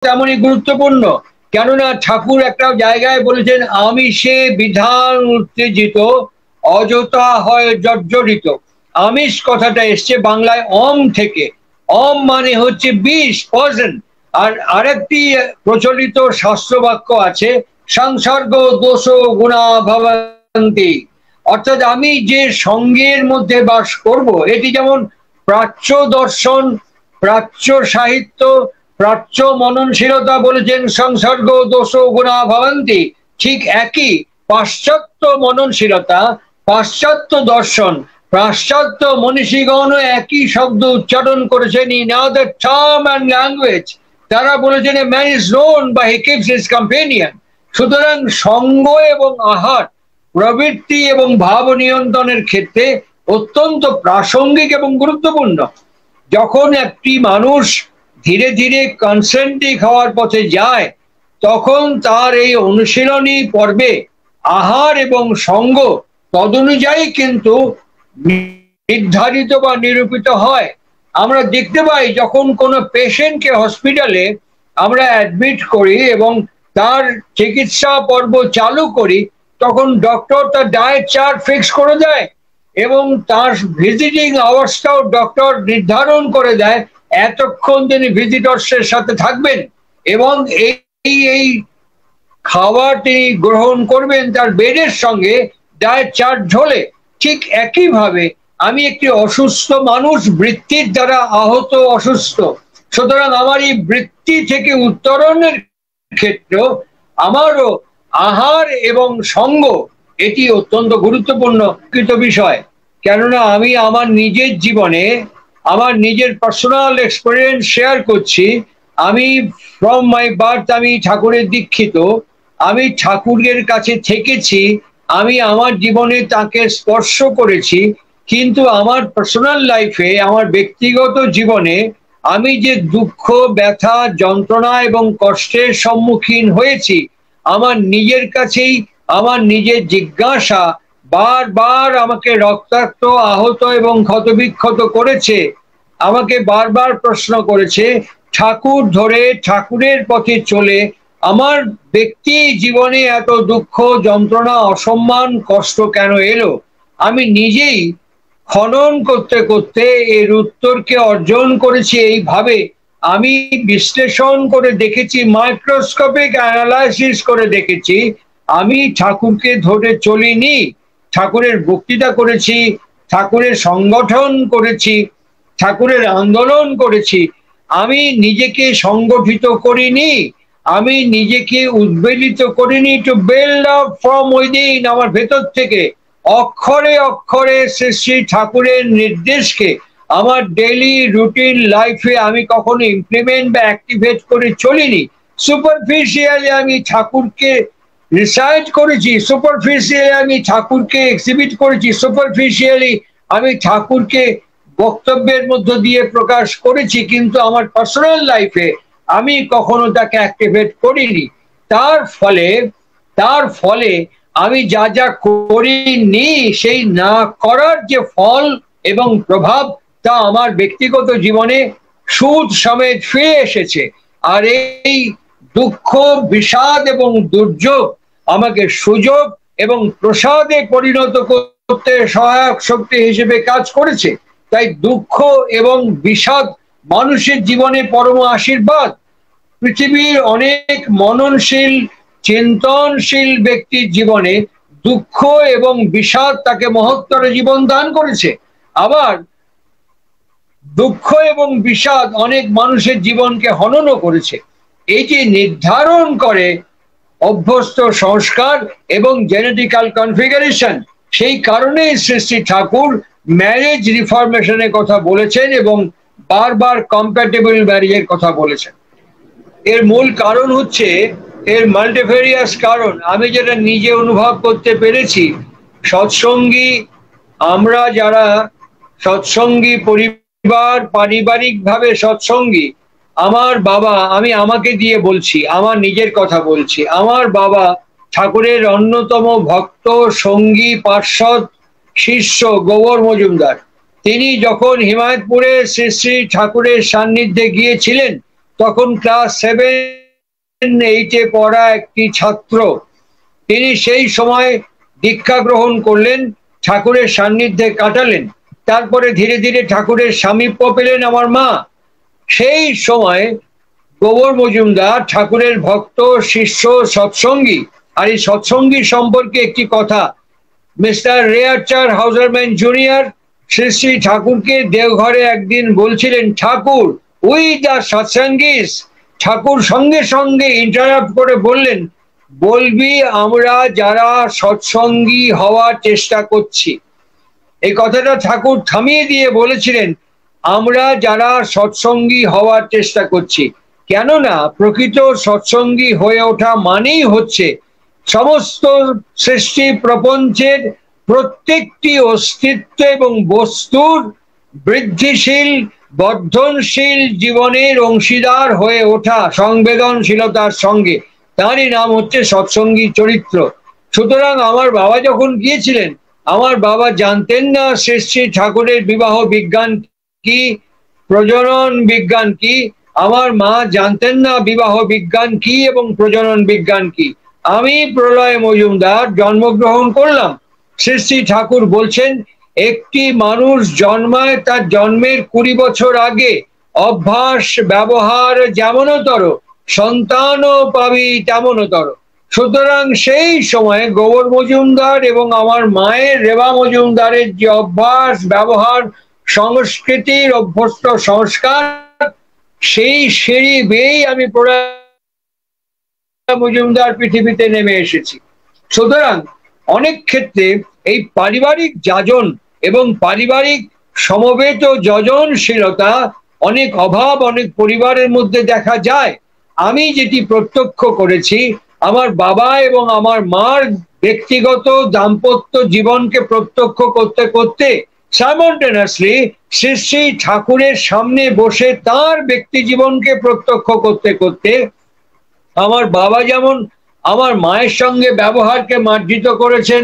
তেমনই গুরুত্বপূর্ণ। কেননা ঠাকুর একটা জায়গায় বলেছেন, আমিষে বিধান উত্তেজিত, অযথা হয় জর্জরিত। আমিষ কথাটা এসছে বাংলায় অম থেকে। অম মানে হচ্ছে বিষ, পয়জন। আর আরেকটি প্রচলিত শাস্ত্র বাক্য আছে, সংসর্গ দোষ গুণা ভবন্তি। অর্থাৎ আমি যে সঙ্গের মধ্যে বাস করব, এটি যেমন প্রাচ্য দর্শন, প্রাচ্য সাহিত্য, প্রাচ্য মননশীলতা বলেছেন সংসর্গ দোষ গুণা ভবন্তি, ঠিক একই পাশ্চাত্য মননশীলতা, পাশ্চাত্য দর্শন, পাশ্চাত্য মনীষীগণ একই শব্দ উচ্চারণ করেছেন in other term and language. তারা বলেছেন a man is known by he keeps his companion. সুতরাং সঙ্গ এবং আহার প্রবৃত্তি এবং ভাব নিয়ন্ত্রণের ক্ষেত্রে অত্যন্ত প্রাসঙ্গিক এবং গুরুত্বপূর্ণ। যখন একটি মানুষ ধীরে ধীরে কনসেন্ট্রিক হওয়ার পথে যায়, তখন তার এই অনুশীলনী পর্বে আহার এবং সঙ্গ তদনুযায়ী কিন্তু নির্ধারিত বা নিরূপিত হয়। আমরা দেখতে পাই যখন কোনো পেশেন্টকে হসপিটালে আমরা অ্যাডমিট করি এবং তার চিকিৎসা পর্ব চালু করি, তখন ডক্টর তার ডায়েট চার্ট ফিক্স করে দেয় এবং তার ভিজিটিং আওয়ার্সটাও ডক্টর নির্ধারণ করে দেয়, এতক্ষণ তিনি ভিজিটরসের সাথে থাকবেন এবং এই খাবার তিনি গ্রহণ করবেন তার বেডের সঙ্গে ডায়েট চার্ট ঝোলে। ঠিক একইভাবে আমি একটি অসুস্থ মানুষ, বৃত্তির দ্বারা আহত অসুস্থ। সুতরাং আমার এই বৃত্তি থেকে উত্তরণের ক্ষেত্রেও আমারও আহার এবং সঙ্গ এটি অত্যন্ত গুরুত্বপূর্ণ বিষয়। কেননা আমি আমার নিজের জীবনে আমার নিজের পার্সোনাল এক্সপিরিয়েন্স শেয়ার করছি। আমি ফ্রম মাই বার্থ আমি ঠাকুরের দীক্ষিত, আমি ঠাকুরের কাছে থেকেছি, আমি আমার জীবনে তাকে স্পর্শ করেছি, কিন্তু আমার পার্সোনাল লাইফে, আমার ব্যক্তিগত জীবনে আমি যে দুঃখ, ব্যথা, যন্ত্রণা এবং কষ্টের সম্মুখীন হয়েছি, আমার নিজের কাছেই আমার নিজের জিজ্ঞাসা বারবার আমাকে রক্তাক্ত, আহত এবং ক্ষতবিক্ষত করেছে। আমাকে বারবার প্রশ্ন করেছে, ঠাকুর ধরে ঠাকুরের পথে চলে আমার ব্যক্তি জীবনে এত দুঃখ, যন্ত্রণা, অসম্মান, কষ্ট কেন এলো? আমি নিজেই খনন করতে করতে এর উত্তরকে অর্জন করেছি এইভাবে। আমি বিশ্লেষণ করে দেখেছি, মাইক্রোস্কোপিক অ্যানালাইসিস করে দেখেছি, আমি ঠাকুরকে ধরে চলিনি। ঠাকুরের বক্তৃতা করেছি, ঠাকুরের সংগঠন করেছি, ঠাকুরের আন্দোলন করেছি, আমি নিজেকে সংগঠিত করিনি, আমি নিজেকে উদ্বেলিত করিনি। To build up from within, আমার ভেতর থেকে অক্ষরে অক্ষরে শ্রী শ্রী ঠাকুরের নির্দেশকে আমার ডেইলি রুটিন লাইফে আমি কখনো ইমপ্লিমেন্ট বা অ্যাক্টিভেট করে চলিনি। সুপারফিশিয়ালি আমি ঠাকুরকে রিসার্চ করেছি, সুপারফিশিয়ালি আমি ঠাকুরকে এক্সিবিট করেছি, সুপারফিশিয়ালি আমি ঠাকুরকে বক্তব্যের মধ্য দিয়ে প্রকাশ করেছি, কিন্তু আমার পার্সোনাল লাইফে আমি কখনো তাকে অ্যাক্টিভেট করিনি। তার ফলে আমি যা যা করিনি, সেই না করার যে ফল এবং প্রভাব, তা আমার ব্যক্তিগত জীবনে সুদ সমেত ফিরে এসেছে। আর এই দুঃখ, বিষাদ এবং দুর্যোগ আমাকে সুযোগ এবং প্রসাদে পরিণত করতে সহায়ক শক্তি হিসেবে কাজ করেছে। তাই দুঃখ এবং বিষাদ মানুষের জীবনে পরম আশীর্বাদ। পৃথিবীর অনেক মননশীল, চিন্তনশীল ব্যক্তির জীবনে দুঃখ এবং বিষাদ তাকে মহত্তর জীবন দান করেছে। আবার দুঃখ এবং বিষাদ অনেক মানুষের জীবনকে হননও করেছে। এই যে নির্ধারণ করে অভ্যস্ত সংস্কার এবং জেনেটিক্যাল কনফিগারেশন, সেই কারণেই শ্রী শ্রী ঠাকুর ম্যারেজ রিফরমেশনের কথা বলেছেন এবং বারবার কম্প্যাটেবল ম্যারেজের কথা বলেছেন। এর মূল কারণ হচ্ছে, এর মাল্টিফেরিয়াস কারণ আমি যেটা নিজে অনুভব করতে পেরেছি। সৎসঙ্গী, আমরা যারা সৎসঙ্গী পরিবার, পারিবারিকভাবে সৎসঙ্গী, আমার বাবা, আমি আমাকে দিয়ে বলছি, আমার নিজের কথা বলছি, আমার বাবা ঠাকুরের অন্যতম ভক্ত, সঙ্গী, পার্ষদ, শিষ্য গোবর মজুমদার। তিনি যখন হিমায়তপুরে শ্রী শ্রী ঠাকুরের সান্নিধ্যে গিয়েছিলেন, তখন ক্লাস 7-8-এ পড়া একটি ছাত্র। তিনি সেই সময় দীক্ষা গ্রহণ করলেন, ঠাকুরের সান্নিধ্যে কাটালেন। তারপরে ধীরে ধীরে ঠাকুরের সামীপ্য পেলেন আমার মা। সেই সময় গোবর মজুমদার ঠাকুরের ভক্ত, শিষ্য, সৎসঙ্গী। আর এই সৎসঙ্গী সম্পর্কে একটি কথা, মিস্টার রেয়ারচার হাউজারম্যান জুনিয়র শ্রী শ্রী ঠাকুরকে দেওঘরে একদিন বলছিলেন, ঠাকুর উই দ্য সৎসঙ্গীস। ঠাকুর সঙ্গে সঙ্গে ইন্টারাপ্ট করে বললেন, বলবি আমরা যারা সৎসঙ্গী হওয়ার চেষ্টা করছি। এই কথাটা ঠাকুর থামিয়ে দিয়ে বলেছিলেন, আমরা যারা সৎসঙ্গী হওয়ার চেষ্টা করছি। কেননা প্রকৃত সৎসঙ্গী হয়ে ওঠা মানেই হচ্ছে সমস্ত সৃষ্টি প্রপঞ্চের প্রত্যেকটি অস্তিত্ব এবং বস্তুর বৃদ্ধিশীল, বর্ধনশীল জীবনের অংশীদার হয়ে ওঠা সংবেদনশীলতার সঙ্গে। তারই নাম হচ্ছে সৎসঙ্গী চরিত্র। সুতরাং আমার বাবা যখন গিয়েছিলেন, আমার বাবা জানতেন না শ্রী শ্রী ঠাকুরের বিবাহ বিজ্ঞান কি, প্রজনন বিজ্ঞান কি। আমার মা জানতেন না বিবাহ বিজ্ঞান কি এবং প্রজনন বিজ্ঞান কি। আমি প্রলয় মজুমদার জন্মগ্রহণ করলাম। শ্রী শ্রী ঠাকুর বলছেন, একটি মানুষ জন্মায় তার জন্মের 20 বছর আগে অভ্যাস ব্যবহার যেমনতর, সন্তানও পাবি তেমনতর। সুতরাং সেই সময় গোবর মজুমদার এবং আমার মায়ের রেবা মজুমদারের যে অভ্যাস ব্যবহার, সংস্কৃতির অভ্যস্ত সংস্কার, সেই সিঁড়ি বেয়েই আমি প্রলয় মজুমদার পৃথিবীতে নেমে এসেছি। সুতরাং অনেক ক্ষেত্রে এই পারিবারিক যাজন এবং পারিবারিক সমবেত যজনশীলতা অনেক অভাব অনেক পরিবারের মধ্যে দেখা যায়। আমি যেটি প্রত্যক্ষ করেছি, আমার বাবা এবং আমার মার ব্যক্তিগত দাম্পত্য জীবনকে প্রত্যক্ষ করতে করতে সাইমultaneously শ্রী শ্রী ঠাকুরের সামনে বসে তার ব্যক্তি জীবনকে প্রত্যক্ষ করতে করতে আমার বাবা যেমন আমার মায়ের সঙ্গে ব্যবহারকে মার্জিত করেছেন,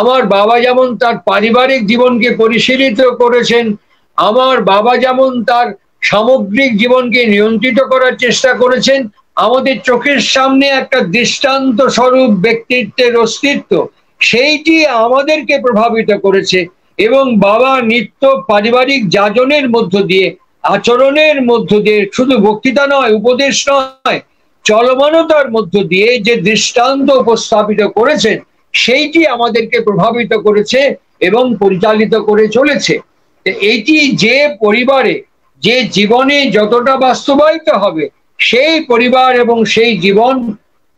আমার বাবা যেমন তার পারিবারিক জীবনকে পরিশীলিত করেছেন, আমার বাবা যেমন তার সামগ্রিক জীবনকে নিয়ন্ত্রিত করার চেষ্টা করেছেন, আমাদের চোখের সামনে একটা দৃষ্টান্ত স্বরূপ ব্যক্তিত্বের অস্তিত্ব, সেইটি আমাদেরকে প্রভাবিত করেছে। এবং বাবা নিত্য পারিবারিক যাজনের মধ্য দিয়ে, আচরণের মধ্য দিয়ে, শুধু বক্তৃতা নয়, উপদেশ নয়, চলমানতার মধ্য দিয়ে যে দৃষ্টান্ত উপস্থাপিত করেছেন, সেইটি আমাদেরকে প্রভাবিত করেছে এবং পরিচালিত করে চলেছে। এইটি যে পরিবারে যে জীবনে যতটা বাস্তবায়িত হবে, সেই পরিবার এবং সেই জীবন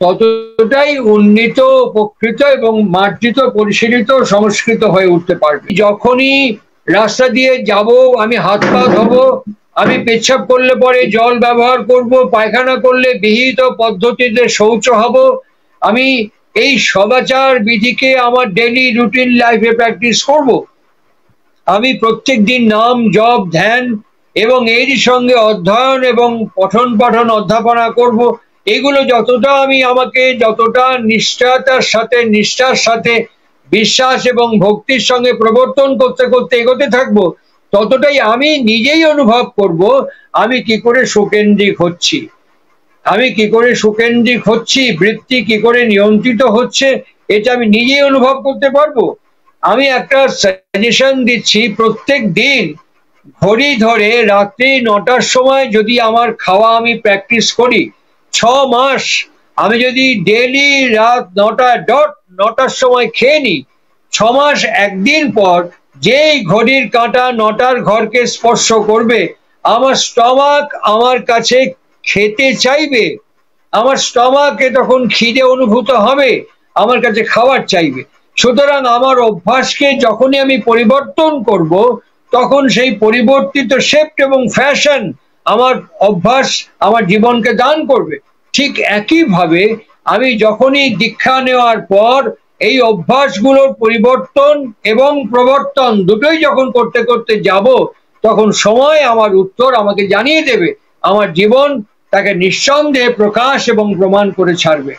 ততটাই উন্নীত, উপকৃত এবং মার্জিত, পরিশীলিত, সংস্কৃত হয়ে উঠতে পারবে। যখনই রাস্তা দিয়ে যাব, আমি হাত পা ধোবো, আমি পেচ্ছাপ করলে পরে জল ব্যবহার করব, পায়খানা করলে বিহিত পদ্ধতিতে শৌচ হব, আমি এই সদাচার বিধিকে আমার ডেইলি রুটিন লাইফে প্র্যাকটিস করব। আমি প্রত্যেক দিন নাম জপ ধ্যান এবং এরই সঙ্গে অধ্যয়ন এবং পঠন পাঠন অধ্যাপনা করব। এগুলো যতটা আমি আমাকে যতটা নিষ্ঠার সাথে বিশ্বাস এবং ভক্তির সঙ্গে প্রবর্তন করতে করতে এগোতে থাকবো, ততটাই আমি নিজেই অনুভব করব আমি কি করে সুকেন্দ্রিক হচ্ছি, আমি কি করে সুকেন্দ্রিক হচ্ছি, বৃত্তি কি করে নিয়ন্ত্রিত হচ্ছে, এটা আমি নিজেই অনুভব করতে পারবো। আমি একটা সাজেশন দিচ্ছি, প্রত্যেক দিন ঘড়ি ধরে রাত্রি 9টার সময় যদি আমার খাওয়া আমি প্র্যাকটিস করি, 6 মাস আমি যদি ডেইলি রাত 9টার সময় খেয়ে নিই, 6 মাস একদিন পর যেই ঘড়ির কাঁটা 9টার ঘরকে স্পর্শ করবে, আমার স্টমাক আমার কাছে খেতে চাইবে, আমার স্টমাকে তখন খিদে অনুভূত হবে, আমার কাছে খাবার চাইবে। সুতরাং আমার অভ্যাসকে যখনই আমি পরিবর্তন করব, তখন সেই পরিবর্তিত শেপ এবং ফ্যাশন আমার অভ্যাস আমার জীবনকে দান করবে। ঠিক একইভাবে আমি যখনই দীক্ষা নেওয়ার পর এই অভ্যাসগুলোর পরিবর্তন এবং প্রবর্তন দুটোই যখন করতে করতে যাব, তখন সময় আমার উত্তর আমাকে জানিয়ে দেবে, আমার জীবন তাকে নিঃসন্দেহে প্রকাশ এবং প্রমাণ করে ছাড়বে।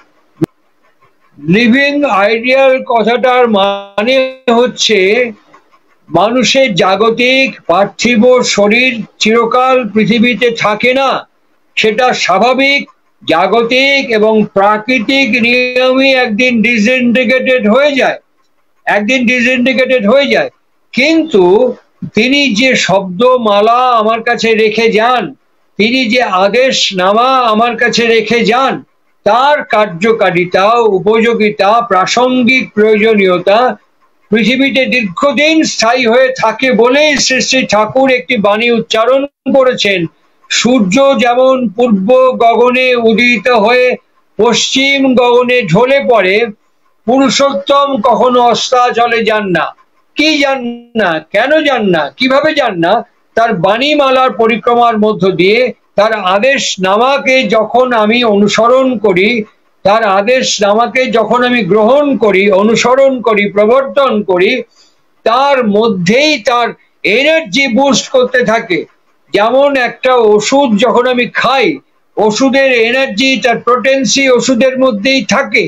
লিভিং আইডিয়াল কথাটার মানে হচ্ছে মানুষের জাগতিক পার্থিব শরীর চিরকাল পৃথিবীতে থাকে না, সেটা স্বাভাবিক, জাগতিক এবং প্রাকৃতিক নিয়মই একদিন ডিসইন্টিগ্রেটেড হয়ে যায়, একদিন ডিসইন্টিগ্রেটেড হয়ে যায়। কিন্তু তিনি যে শব্দমালা আমার কাছে রেখে যান, তিনি যে আদেশ নামা আমার কাছে রেখে যান, তার কার্যকারিতা, উপযোগিতা, প্রাসঙ্গিক প্রয়োজনীয়তা পৃথিবীতে দীর্ঘদিন স্থায়ী হয়ে থাকে বলেই শ্রী শ্রী ঠাকুর একটি বাণী উচ্চারণ করেছেন, সূর্য যেমন পূর্ব গগনে উদিত হয়ে পশ্চিম গগনে ঢলে পড়ে, পুরুষোত্তম কখনো অস্তাচলে যান না। কি যান না, কেন যান না, কিভাবে যান না? তার বাণীমালার পরিক্রমার মধ্য দিয়ে তার আদেশ নামাকে যখন আমি অনুসরণ করি, তার আদেশ নামাকে যখন আমি গ্রহণ করি, অনুসরণ করি, প্রবর্তন করি, তার মধ্যেই তার এনার্জি বুস্ট করতে থাকে। যেমন একটা ওষুধ যখন আমি খাই, ওষুধের এনার্জি, তার পোটেন্সি ওষুধের মধ্যেই থাকে।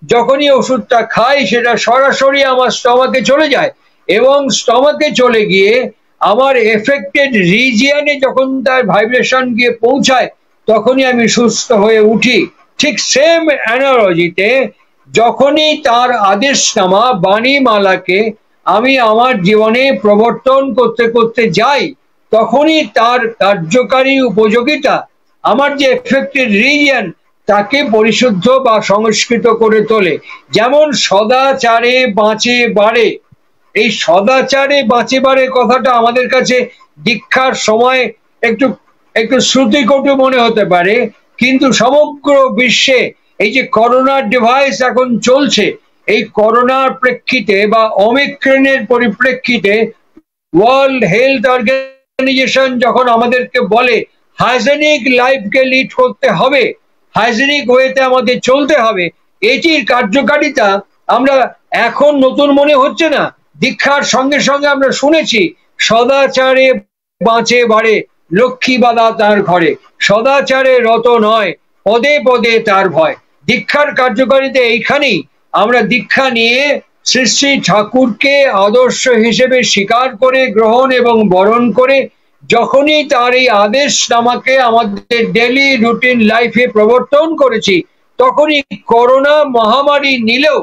যখনই ওষুধটা খাই সেটা সরাসরি আমার স্টমাকে চলে যায় এবং স্টমাকে চলে গিয়ে আমার এফেক্টেড রিজিয়নে যখন তার ভাইব্রেশন গিয়ে পৌঁছায়, তখনই আমি সুস্থ হয়ে উঠি। ঠিক সেম অ্যানালজিতে যখনই তার আদেশনামা বাণীমালাকে আমি আমার জীবনে প্রবর্তন করতে করতে যাই, তখনই তার কার্যকারী উপযোগিতা আমার যে এফেক্টেড রিজিয়ন তাকে পরিশুদ্ধ বা সংস্কৃত করে তোলে। যেমন সদাচারে বাঁচে বাড়ে, এই সদাচারে বাঁচে বাড়ে কথাটা আমাদের কাছে দীক্ষার সময় একটু একটু শ্রুতিকটু মনে হতে পারে, কিন্তু সমগ্র বিশ্বে এই যে করোনার ডিভাইস এখন চলছে, এই করোনার প্রেক্ষিতে বা ওমিক্রনের পরিপ্রেক্ষিতে ওয়ার্ল্ড হেলথ অর্গানাইজেশন যখন আমাদেরকে বলে হাইজেনিক লাইফকে লিড করতে হবে, হাইজেনিক ওয়েতে আমাদের চলতে হবে, এটির কার্যকারিতা আমরা এখন নতুন মনে হচ্ছে না। দীক্ষার সঙ্গে সঙ্গে আমরা শুনেছি সদাচারে বাঁচে বাড়ে, লক্ষ্মী বাধা তার ঘরে, সদাচারে রত নয়, পদে পদে তার ভয়। দীক্ষার কার্যকারিতা এইখানেই। আমরা দীক্ষা নিয়ে শ্রী শ্রী ঠাকুরকে আদর্শ হিসেবে স্বীকার করে, গ্রহণ এবং বরণ করে যখনই তার এই আদেশ নামাকে আমাদের ডেইলি রুটিন লাইফে প্রবর্তন করেছি, তখনই করোনা মহামারী নিলেও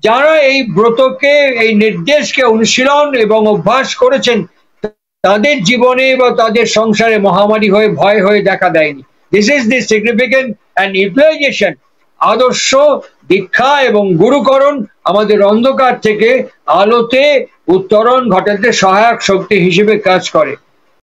যারা এই ব্রতকে, এই নির্দেশকে অনুশীলন এবং অভ্যাস করেছেন, তাদের জীবনে বা তাদের সংসারে মহামারী হয়ে ভয় হয়ে দেখা দেয়নি। This is the significant and utilization. আদর্শ, দীক্ষা এবং গুরুকরণ আমাদের অন্ধকার থেকে আলোতে উত্তরণ ঘটাতে সহায়ক শক্তি হিসেবে কাজ করে।